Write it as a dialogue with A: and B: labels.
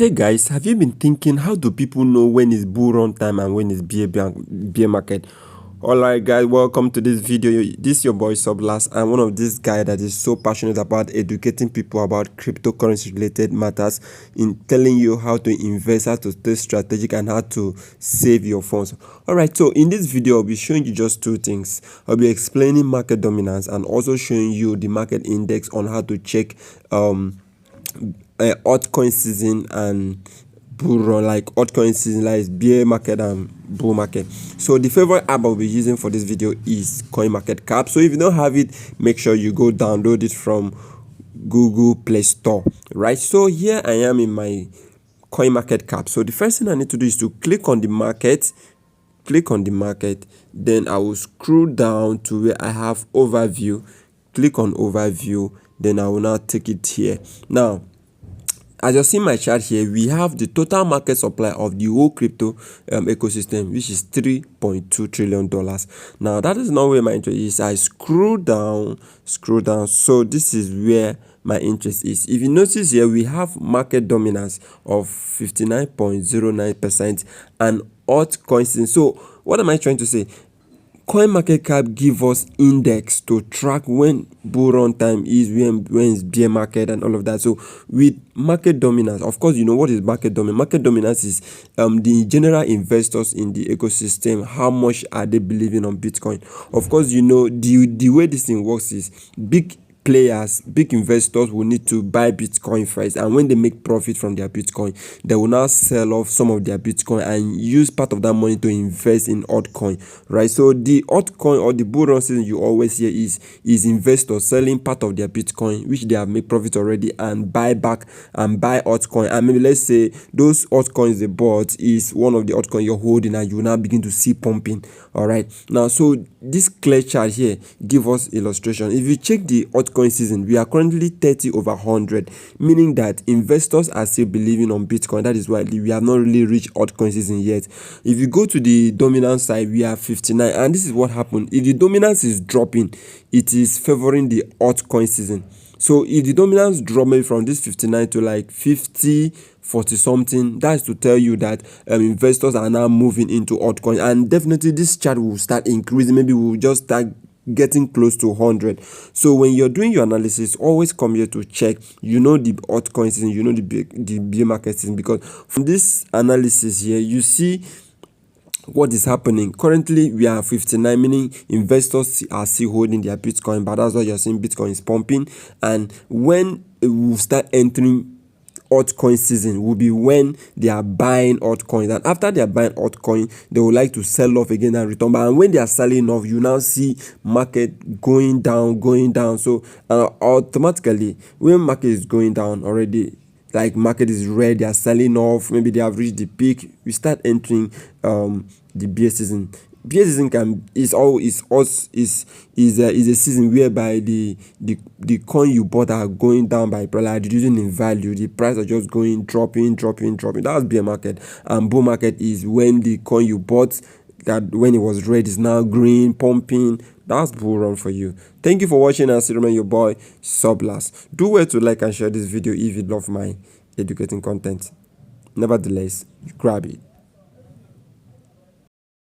A: Hey guys, have you been thinking how do people know when it's bull run time and when it's bear market? Alright guys, welcome to this video. This is your boy Sublas. I'm one of these guys that is so passionate about educating people about cryptocurrency related matters, in telling you how to invest, how to stay strategic, and how to save your funds. Alright, so in this video I'll be showing you just two things. I'll be explaining market dominance and also showing you the market index on how to check altcoin season and bull run, like altcoin season, like bear market and bull market. So the favorite app I'll be using for this video is CoinMarketCap. So if you don't have it, make sure you go download it from Google Play Store. Right, so here I am in my CoinMarketCap. So the first thing I need to do is to click on the market, then I will scroll down to where I have overview, click on overview, then I will now take it here. Now as you see my chart here, we have the total market supply of the whole crypto ecosystem, which is $3.2 trillion. Now that is not where my interest is. I scroll down. So this is where my interest is. If you notice here, we have market dominance of 59.09% and altcoin season. So what am I trying to say? CoinMarketCap give us index to track when bull run time is, when it's bear market and all of that. So with market dominance, of course, you know what is market dominance. Market dominance is the general investors in the ecosystem. How much are they believing on Bitcoin? Of course, you know the way this thing works is big players, big investors will need to buy Bitcoin first, and when they make profit from their Bitcoin, they will now sell off some of their Bitcoin and use part of that money to invest in altcoin, right? So the altcoin or the bull run season you always hear is investors selling part of their Bitcoin which they have made profit already and buy back and buy altcoin. And maybe let's say those altcoins they bought is one of the altcoin you're holding and you now begin to see pumping. All right, now so this clear chart here give us illustration. If you check the altcoin season, we are currently 30 over 100, meaning that investors are still believing on Bitcoin. That is why we have not really reached altcoin season yet. If you go to the dominance side, we are 59, and this is what happened. If the dominance is dropping, it is favoring the altcoin season. So if the dominance drop maybe from this 59 to like 50, 40 something, that's to tell you that investors are now moving into altcoin, and definitely this chart will start increasing. Maybe we'll just start getting close to 100. So when you're doing your analysis, always come here to check, you know, the altcoin season, you know, the bear market season, because from this analysis here you see what is happening. Currently we are 59, meaning investors are still holding their Bitcoin, but that's why you're seeing Bitcoin is pumping. And when we start entering altcoin season will be when they are buying altcoins, and after they are buying altcoin, they would like to sell off again and return back. And when they are selling off, you now see market going down. So automatically when market is going down already, like market is red, they are selling off, maybe they have reached the peak, we start entering the bear season. Bear season is a season whereby the coin you bought are going down by like reducing in value. The price are just dropping. That's bear market. And bull market is when the coin you bought, that when it was red is now green, pumping. That's bull run for you. Thank you for watching, and still remember your boy Sublas. Do well to like and share this video if you love my educating content. Nevertheless, grab it.